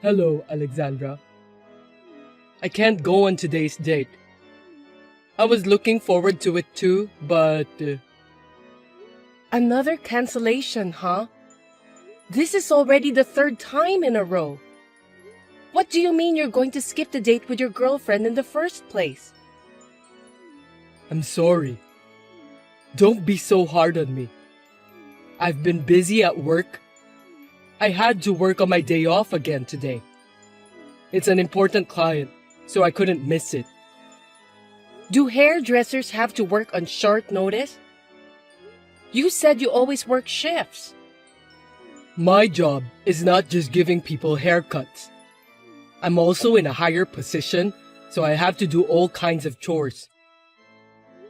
Hello, Alexandra. I can't go on today's date. I was looking forward to it too, but... Another cancellation, huh? This is already the third time in a row. What do you mean you're going to skip the date with your girlfriend in the first place? I'm sorry. Don't be so hard on me. I've been busy at work. I had to work on my day off again today. It's an important client, so I couldn't miss it. Do hairdressers have to work on short notice? You said you always work shifts. My job is not just giving people haircuts. I'm also in a higher position, so I have to do all kinds of chores.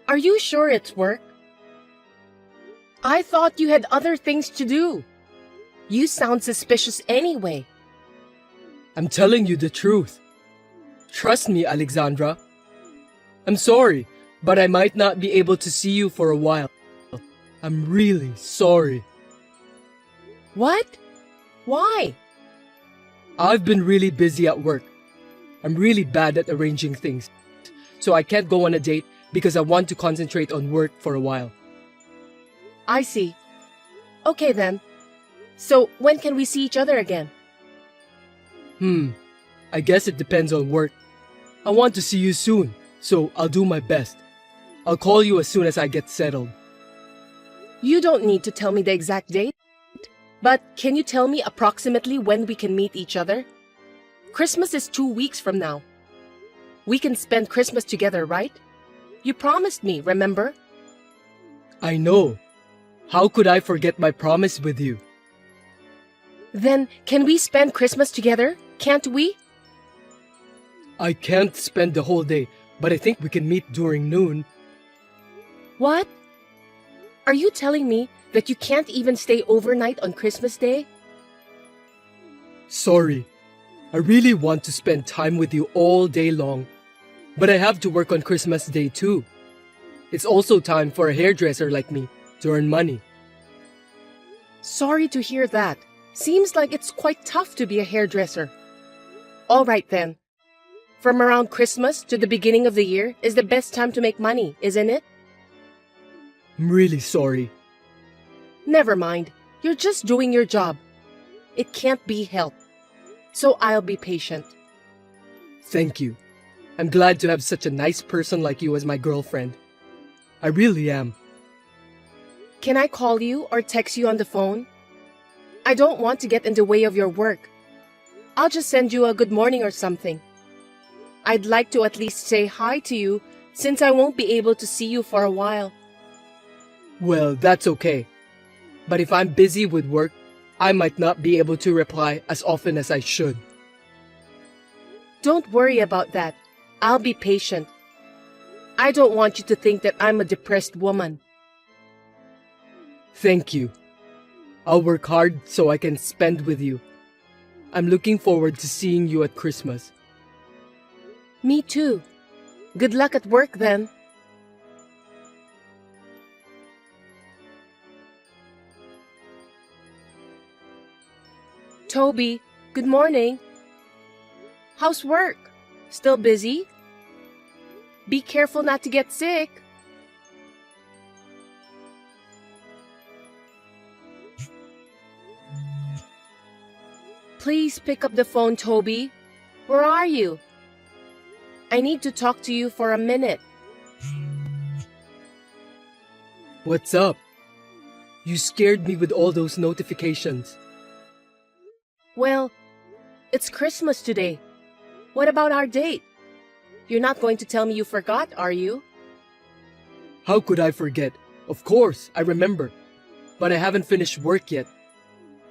Are you sure it's work? I thought you had other things to do. You sound suspicious anyway. I'm telling you the truth. Trust me, Alexandra. I'm sorry, but I might not be able to see you for a while. I'm really sorry. What? Why? I've been really busy at work. I'm really bad at arranging things, so I can't go on a date because I want to concentrate on work for a while. I see. Okay then. So when can we see each other again? I guess it depends on work. I want to see you soon, so I'll do my best. I'll call you as soon as I get settled. You don't need to tell me the exact date, but can you tell me approximately when we can meet each other? Christmas is 2 weeks from now. We can spend Christmas together, right? You promised me, remember? I know. How could I forget my promise with you? Then, can we spend Christmas together? Can't we? I can't spend the whole day, but I think we can meet during noon. What? Are you telling me that you can't even stay overnight on Christmas Day? Sorry. I really want to spend time with you all day long, but I have to work on Christmas Day too. It's also time for a hairdresser like me to earn money. Sorry to hear that. Seems like it's quite tough to be a hairdresser. All right then. From around Christmas to the beginning of the year is the best time to make money, isn't it? I'm really sorry. Never mind. You're just doing your job. It can't be helped. So I'll be patient. Thank you. I'm glad to have such a nice person like you as my girlfriend. I really am. Can I call you or text you on the phone? I don't want to get in the way of your work. I'll just send you a good morning or something. I'd like to at least say hi to you since I won't be able to see you for a while. Well, that's okay. But if I'm busy with work, I might not be able to reply as often as I should. Don't worry about that. I'll be patient. I don't want you to think that I'm a depressed woman. Thank you. I'll work hard so I can spend with you. I'm looking forward to seeing you at Christmas. Me too. Good luck at work then. Toby, good morning. How's work? Still busy? Be careful not to get sick. Please pick up the phone, Toby. Where are you? I need to talk to you for a minute. What's up? You scared me with all those notifications. Well, it's Christmas today. What about our date? You're not going to tell me you forgot, are you? How could I forget? Of course, I remember. But I haven't finished work yet.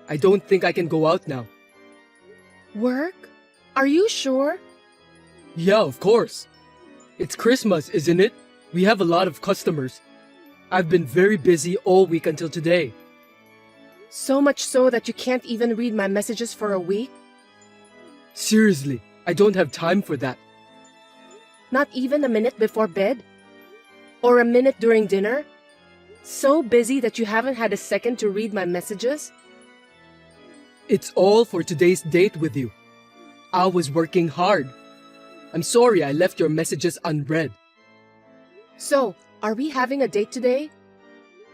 I don't think I can go out now. Work? Are you sure? Yeah, of course. It's Christmas, isn't it? We have a lot of customers. I've been very busy all week until today. So much so that you can't even read my messages for a week? Seriously, I don't have time for that. Not even a minute before bed? Or a minute during dinner? So busy that you haven't had a second to read my messages? It's all for today's date with you. I was working hard. I'm sorry I left your messages unread. So, are we having a date today?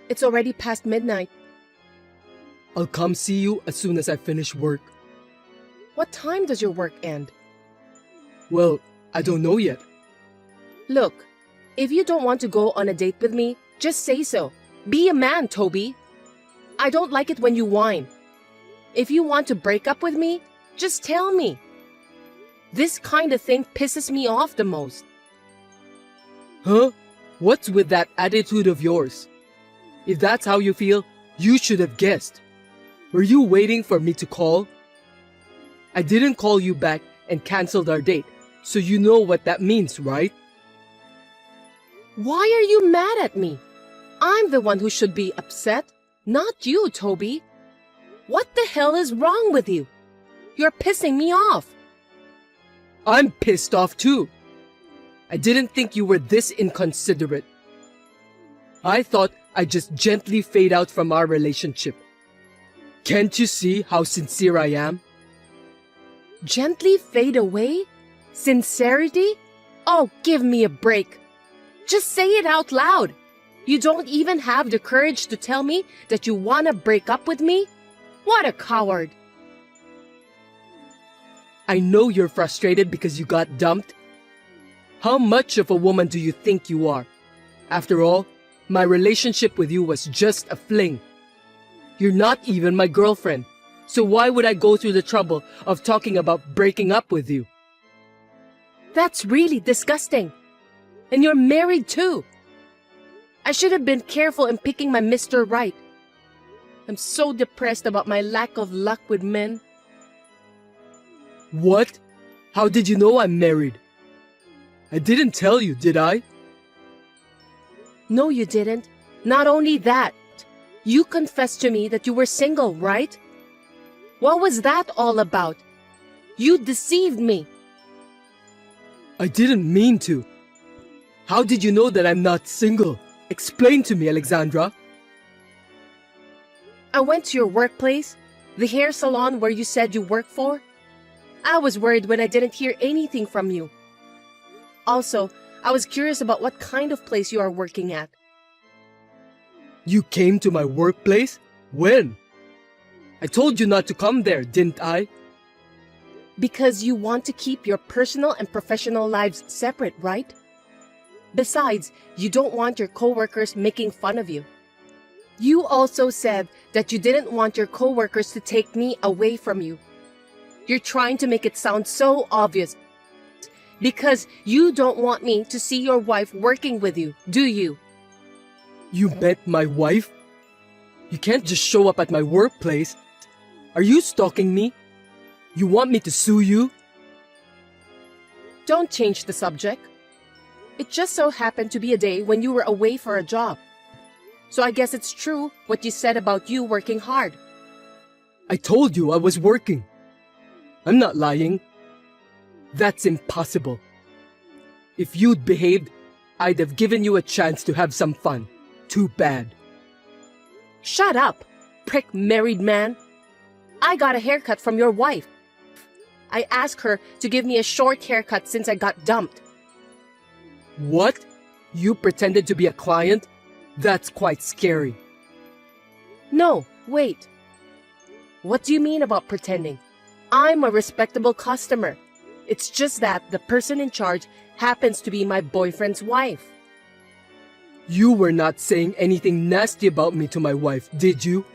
It's already past midnight. I'll come see you as soon as I finish work. What time does your work end? Well, I don't know yet. Look, if you don't want to go on a date with me, just say so. Be a man, Toby. I don't like it when you whine. If you want to break up with me, just tell me. This kind of thing pisses me off the most. Huh? What's with that attitude of yours? If that's how you feel, you should have guessed. Were you waiting for me to call? I didn't call you back and canceled our date, so you know what that means, right? Why are you mad at me? I'm the one who should be upset, not you, Toby. What the hell is wrong with you? You're pissing me off. I'm pissed off too. I didn't think you were this inconsiderate. I thought I'd just gently fade out from our relationship. Can't you see how sincere I am? Gently fade away? Sincerity? Oh, give me a break. Just say it out loud. You don't even have the courage to tell me that you want to break up with me? What a coward. I know you're frustrated because you got dumped. How much of a woman do you think you are? After all, my relationship with you was just a fling. You're not even my girlfriend, so why would I go through the trouble of talking about breaking up with you? That's really disgusting. And you're married too. I should have been careful in picking my Mr. Right. I'm so depressed about my lack of luck with men. What? How did you know I'm married? I didn't tell you, did I? No, you didn't. Not only that, you confessed to me that you were single, right? What was that all about? You deceived me. I didn't mean to. How did you know that I'm not single? Explain to me, Alexandra. I went to your workplace, the hair salon where you said you work for. I was worried when I didn't hear anything from you. Also, I was curious about what kind of place you are working at. You came to my workplace? When? I told you not to come there, didn't I? Because you want to keep your personal and professional lives separate, right? Besides, you don't want your coworkers making fun of you. You also said that you didn't want your coworkers to take me away from you. You're trying to make it sound so obvious. Because you don't want me to see your wife working with you, do you? You met my wife? You can't just show up at my workplace. Are you stalking me? You want me to sue you? Don't change the subject. It just so happened to be a day when you were away for a job. So I guess it's true what you said about you working hard. I told you I was working. I'm not lying. That's impossible. If you'd behaved, I'd have given you a chance to have some fun. Too bad. Shut up, prick married man. I got a haircut from your wife. I asked her to give me a short haircut since I got dumped. What? You pretended to be a client? That's quite scary. No, wait. What do you mean about pretending? I'm a respectable customer. It's just that the person in charge happens to be my boyfriend's wife. You were not saying anything nasty about me to my wife, did you?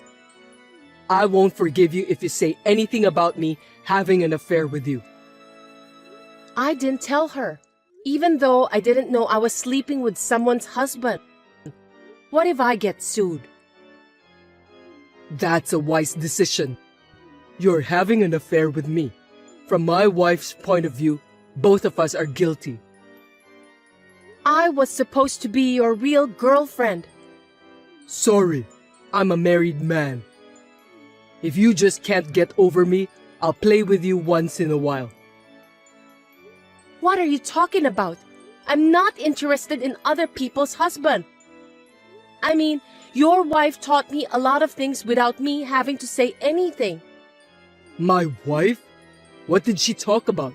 I won't forgive you if you say anything about me having an affair with you. I didn't tell her, even though I didn't know I was sleeping with someone's husband. What if I get sued? That's a wise decision. You're having an affair with me. From my wife's point of view, both of us are guilty. I was supposed to be your real girlfriend. Sorry, I'm a married man. If you just can't get over me, I'll play with you once in a while. What are you talking about? I'm not interested in other people's husband. I mean, your wife taught me a lot of things without me having to say anything. My wife? What did she talk about?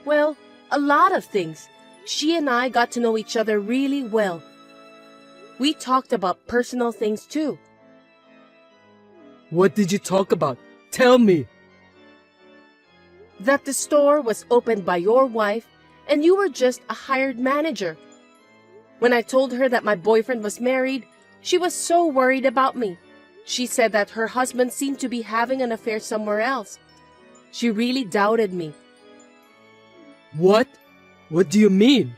Well, a lot of things. She and I got to know each other really well. We talked about personal things too. What did you talk about? Tell me. That the store was opened by your wife and you were just a hired manager. When I told her that my boyfriend was married, she was so worried about me. She said that her husband seemed to be having an affair somewhere else. She really doubted me. What? What do you mean?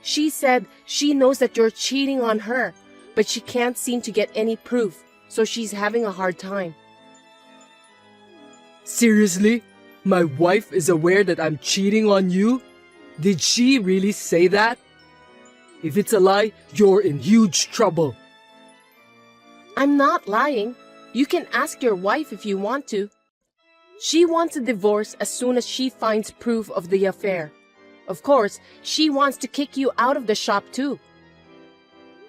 She said she knows that you're cheating on her, but she can't seem to get any proof, so she's having a hard time. Seriously? My wife is aware that I'm cheating on you? Did she really say that? If it's a lie, you're in huge trouble. I'm not lying. You can ask your wife if you want to. She wants a divorce as soon as she finds proof of the affair. Of course, she wants to kick you out of the shop too.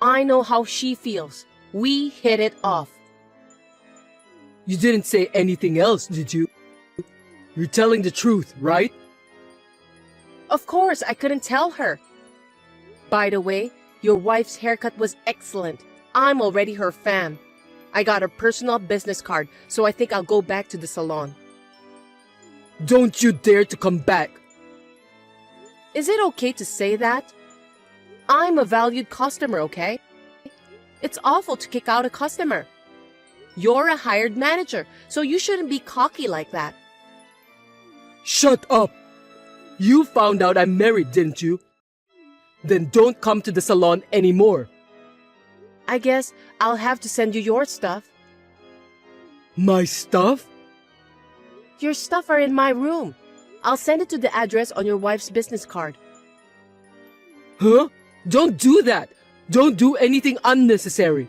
I know how she feels. We hit it off. You didn't say anything else, did you? You're telling the truth, right? Of course, I couldn't tell her. By the way, your wife's haircut was excellent. I'm already her fan. I got her personal business card, so I think I'll go back to the salon. Don't you dare to come back. Is it okay to say that? I'm a valued customer, okay? It's awful to kick out a customer. You're a hired manager, so you shouldn't be cocky like that. Shut up! You found out I'm married, didn't you? Then don't come to the salon anymore. I guess I'll have to send you your stuff. My stuff? Your stuff are in my room. I'll send it to the address on your wife's business card. Huh? Don't do that! Don't do anything unnecessary.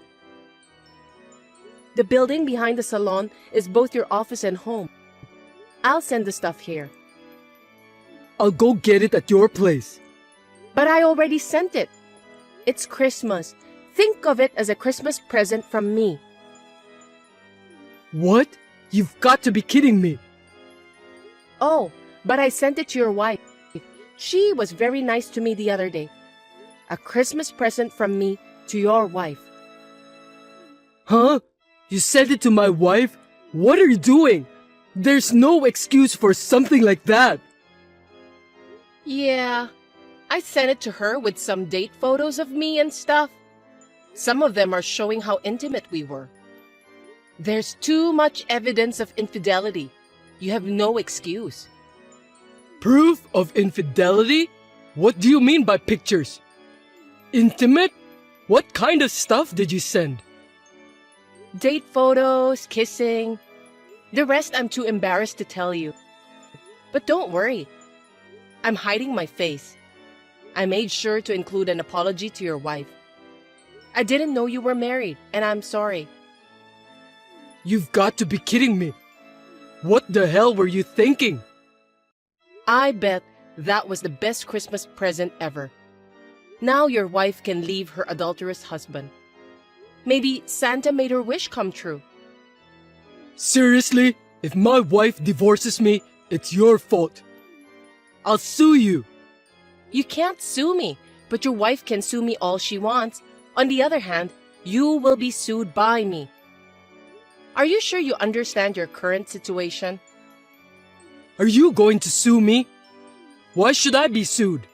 The building behind the salon is both your office and home. I'll send the stuff here. I'll go get it at your place. But I already sent it. It's Christmas. Think of it as a Christmas present from me. What? You've got to be kidding me. Oh, but I sent it to your wife. She was very nice to me the other day. A Christmas present from me to your wife. Huh? You sent it to my wife? What are you doing? There's no excuse for something like that. Yeah, I sent it to her with some date photos of me and stuff. Some of them are showing how intimate we were. There's too much evidence of infidelity. You have no excuse. Proof of infidelity? What do you mean by pictures? Intimate? What kind of stuff did you send? Date photos, kissing. The rest I'm too embarrassed to tell you. But don't worry. I'm hiding my face. I made sure to include an apology to your wife. I didn't know you were married, and I'm sorry. You've got to be kidding me. What the hell were you thinking? I bet that was the best Christmas present ever. Now your wife can leave her adulterous husband. Maybe Santa made her wish come true. Seriously? If my wife divorces me, it's your fault. I'll sue you. You can't sue me, but your wife can sue me all she wants. On the other hand, you will be sued by me. Are you sure you understand your current situation? Are you going to sue me? Why should I be sued?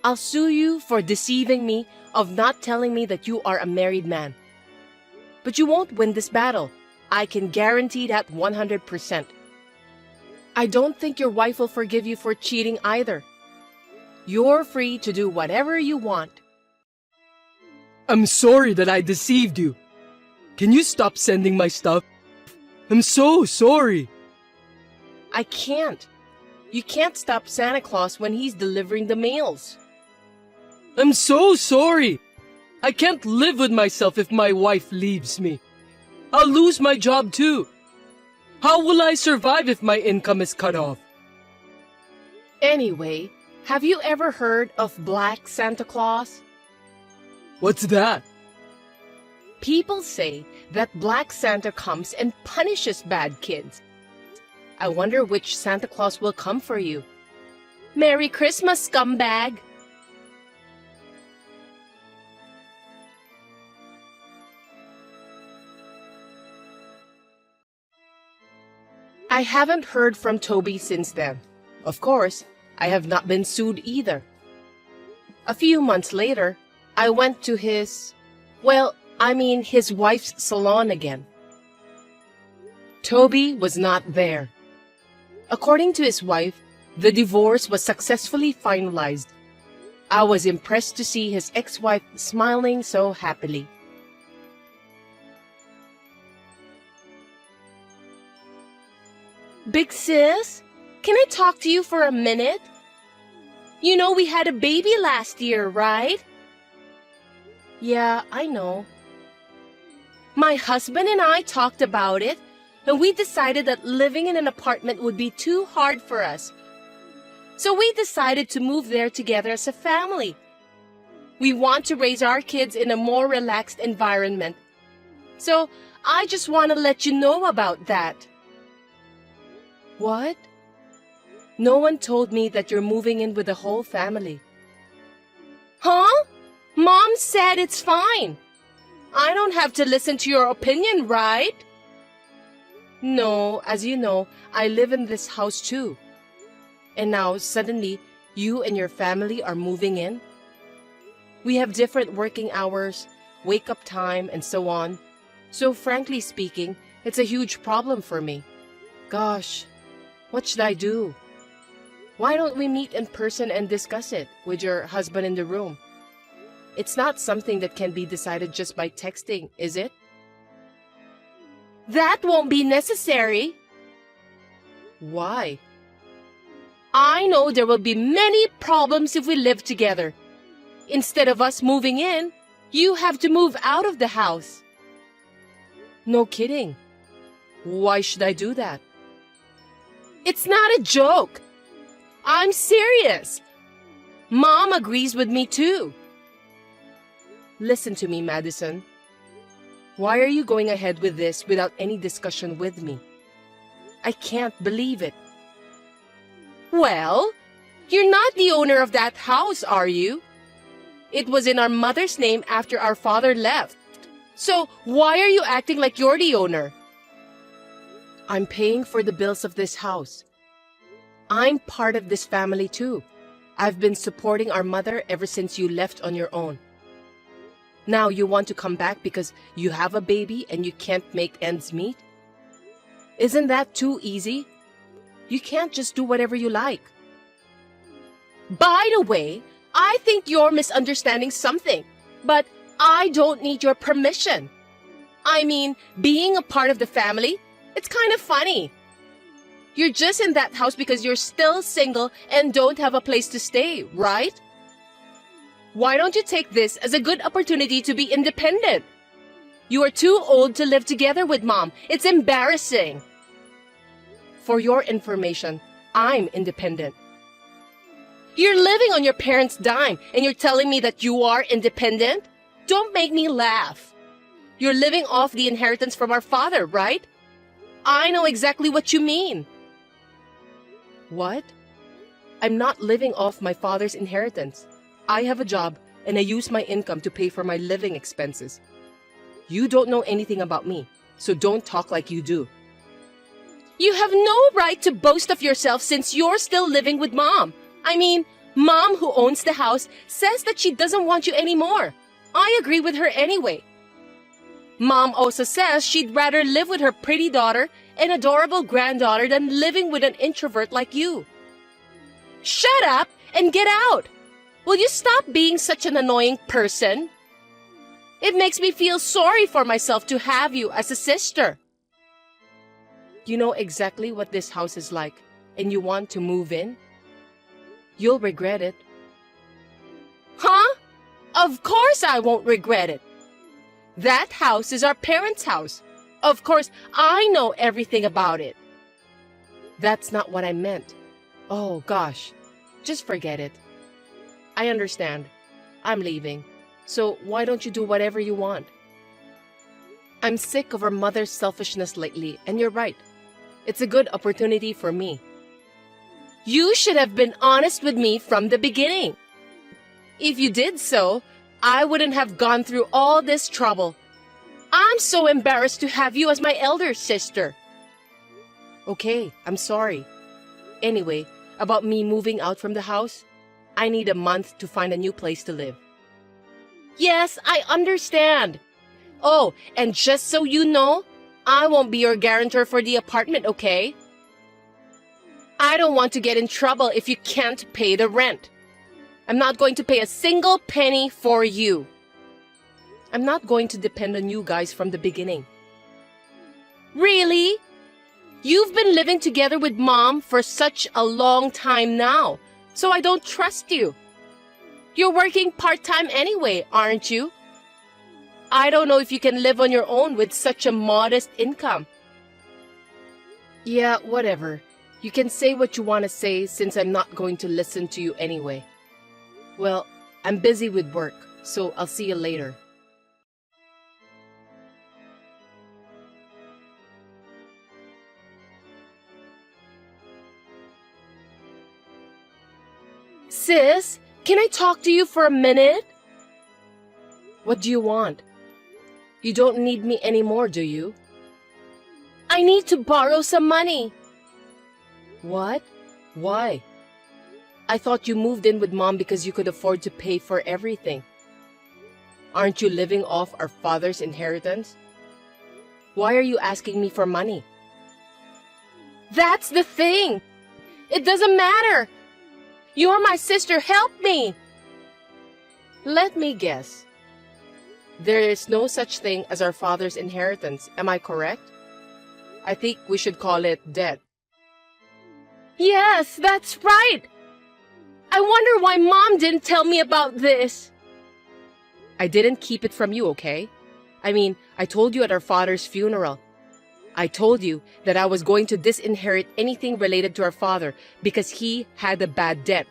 I'll sue you for deceiving me, of not telling me that you are a married man. But you won't win this battle. I can guarantee that 100%. I don't think your wife will forgive you for cheating either. You're free to do whatever you want. I'm sorry that I deceived you. Can you stop sending my stuff? I'm so sorry. I can't. You can't stop Santa Claus when he's delivering the mails. I'm so sorry. I can't live with myself if my wife leaves me. I'll lose my job too. How will I survive if my income is cut off? Anyway, have you ever heard of Black Santa Claus? What's that? People say that Black Santa comes and punishes bad kids. I wonder which Santa Claus will come for you. Merry Christmas, scumbag! I haven't heard from Toby since then. Of course, I have not been sued either. A few months later, I went to his wife's salon again. Toby was not there. According to his wife, the divorce was successfully finalized. I was impressed to see his ex-wife smiling so happily. Big sis, can I talk to you for a minute? You know we had a baby last year, right? Yeah, I know. My husband and I talked about it, and we decided that living in an apartment would be too hard for us. So we decided to move there together as a family. We want to raise our kids in a more relaxed environment. So I just want to let you know about that. What? No one told me that you're moving in with the whole family. Huh? Mom said it's fine. I don't have to listen to your opinion, right? No, as you know, I live in this house too. And now, suddenly, you and your family are moving in? We have different working hours, wake-up time, and so on. So frankly speaking, it's a huge problem for me. Gosh, what should I do? Why don't we meet in person and discuss it with your husband in the room? It's not something that can be decided just by texting, is it? That won't be necessary. Why? I know there will be many problems if we live together. Instead of us moving in, you have to move out of the house. No kidding. Why should I do that? It's not a joke. I'm serious. Mom agrees with me too. Listen to me, Madison. Why are you going ahead with this without any discussion with me? I can't believe it. Well, you're not the owner of that house, are you? It was in our mother's name after our father left. So why are you acting like you're the owner? I'm paying for the bills of this house. I'm part of this family too. I've been supporting our mother ever since you left on your own. Now you want to come back because you have a baby and you can't make ends meet? Isn't that too easy? You can't just do whatever you like. By the way, I think you're misunderstanding something, but I don't need your permission. I mean, being a part of the family, it's kind of funny. You're just in that house because you're still single and don't have a place to stay, right? Why don't you take this as a good opportunity to be independent? You are too old to live together with Mom. It's embarrassing. For your information, I'm independent. You're living on your parents' dime and you're telling me that you are independent? Don't make me laugh. You're living off the inheritance from our father, right? I know exactly what you mean. What? I'm not living off my father's inheritance. I have a job and I use my income to pay for my living expenses. You don't know anything about me, so don't talk like you do. You have no right to boast of yourself since you're still living with Mom. I mean, Mom, who owns the house, says that she doesn't want you anymore. I agree with her anyway. Mom also says she'd rather live with her pretty daughter and adorable granddaughter than living with an introvert like you. Shut up and get out! Will you stop being such an annoying person? It makes me feel sorry for myself to have you as a sister. You know exactly what this house is like, and you want to move in? You'll regret it. Huh? Of course I won't regret it. That house is our parents' house. Of course, I know everything about it. That's not what I meant. Oh, gosh. Just forget it. I understand. I'm leaving. So why don't you do whatever you want? I'm sick of her mother's selfishness lately, and you're right. It's a good opportunity for me. You should have been honest with me from the beginning. If you did so, I wouldn't have gone through all this trouble. I'm so embarrassed to have you as my elder sister. Okay, I'm sorry. Anyway, about me moving out from the house, I need a month to find a new place to live. Yes, I understand. Oh, and just so you know, I won't be your guarantor for the apartment, okay? I don't want to get in trouble if you can't pay the rent. I'm not going to pay a single penny for you. I'm not going to depend on you guys from the beginning. Really? You've been living together with Mom for such a long time now, so I don't trust you. You're working part-time anyway, aren't you? I don't know if you can live on your own with such a modest income. Yeah, whatever. You can say what you want to say since I'm not going to listen to you anyway. Well, I'm busy with work, so I'll see you later. Sis, can I talk to you for a minute? What do you want? You don't need me anymore, do you? I need to borrow some money. What? Why? I thought you moved in with Mom because you could afford to pay for everything. Aren't you living off our father's inheritance? Why are you asking me for money? That's the thing. It doesn't matter. You're my sister. Help me. Let me guess. There is no such thing as our father's inheritance. Am I correct? I think we should call it debt. Yes, that's right. I wonder why Mom didn't tell me about this. I didn't keep it from you, okay? I mean, I told you at our father's funeral. I told you that I was going to disinherit anything related to our father because he had a bad debt.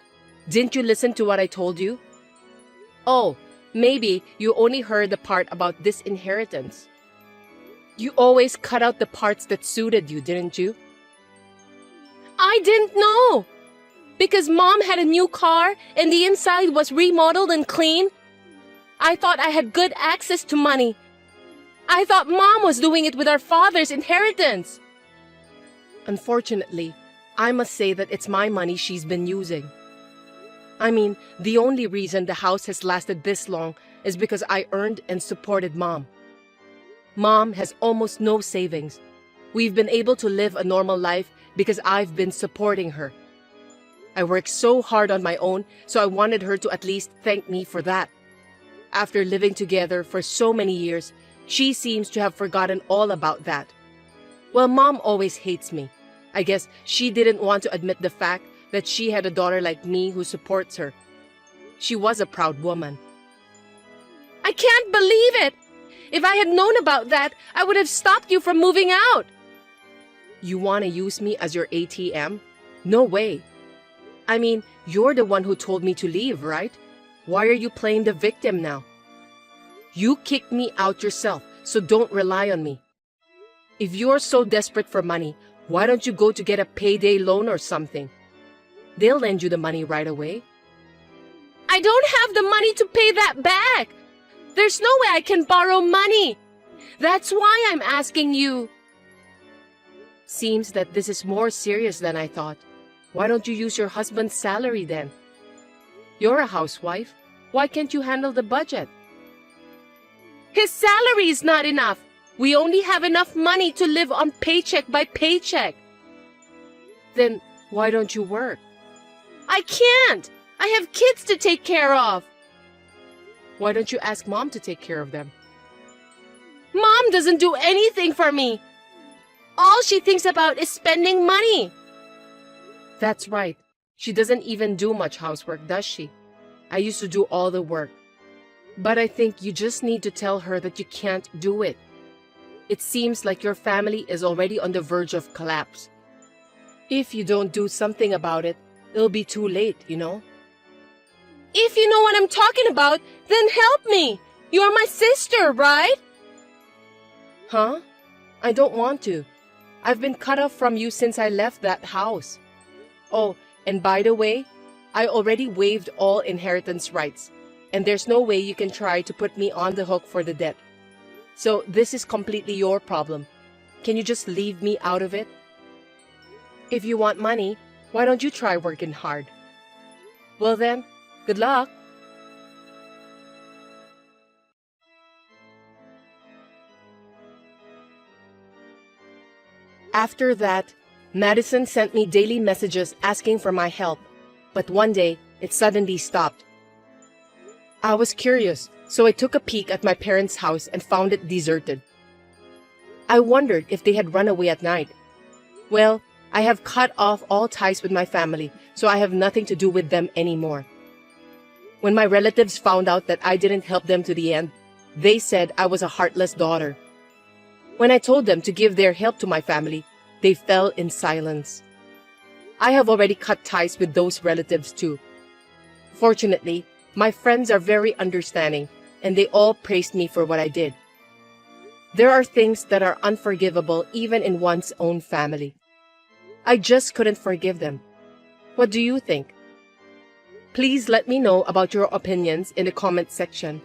Didn't you listen to what I told you? Oh, maybe you only heard the part about disinheritance. You always cut out the parts that suited you, didn't you? I didn't know. Because Mom had a new car and the inside was remodeled and clean. I thought I had good access to money. I thought Mom was doing it with our father's inheritance. Unfortunately, I must say that it's my money she's been using. I mean, the only reason the house has lasted this long is because I earned and supported Mom. Mom has almost no savings. We've been able to live a normal life because I've been supporting her. I worked so hard on my own, so I wanted her to at least thank me for that. After living together for so many years, she seems to have forgotten all about that. Well, Mom always hates me. I guess she didn't want to admit the fact that she had a daughter like me who supports her. She was a proud woman. I can't believe it! If I had known about that, I would have stopped you from moving out. You want to use me as your ATM? No way. I mean, you're the one who told me to leave, right? Why are you playing the victim now? You kicked me out yourself, so don't rely on me. If you're so desperate for money, why don't you go to get a payday loan or something? They'll lend you the money right away. I don't have the money to pay that back. There's no way I can borrow money. That's why I'm asking you. Seems that this is more serious than I thought. Why don't you use your husband's salary then? You're a housewife. Why can't you handle the budget? His salary is not enough. We only have enough money to live on paycheck by paycheck. Then why don't you work? I can't. I have kids to take care of. Why don't you ask Mom to take care of them? Mom doesn't do anything for me. All she thinks about is spending money. That's right. She doesn't even do much housework, does she? I used to do all the work. But I think you just need to tell her that you can't do it. It seems like your family is already on the verge of collapse. If you don't do something about it, it'll be too late, you know? If you know what I'm talking about, then help me. You're my sister, right? Huh? I don't want to. I've been cut off from you since I left that house. Oh, and by the way, I already waived all inheritance rights, and there's no way you can try to put me on the hook for the debt. So this is completely your problem. Can you just leave me out of it? If you want money, why don't you try working hard? Well then, good luck. After that, Madison sent me daily messages asking for my help, but one day it suddenly stopped. I was curious, so I took a peek at my parents' house and found it deserted. I wondered if they had run away at night. Well, I have cut off all ties with my family, so I have nothing to do with them anymore. When my relatives found out that I didn't help them to the end, they said I was a heartless daughter. When I told them to give their help to my family, they fell in silence. I have already cut ties with those relatives too. Fortunately, my friends are very understanding, and they all praised me for what I did. There are things that are unforgivable even in one's own family. I just couldn't forgive them. What do you think? Please let me know about your opinions in the comment section.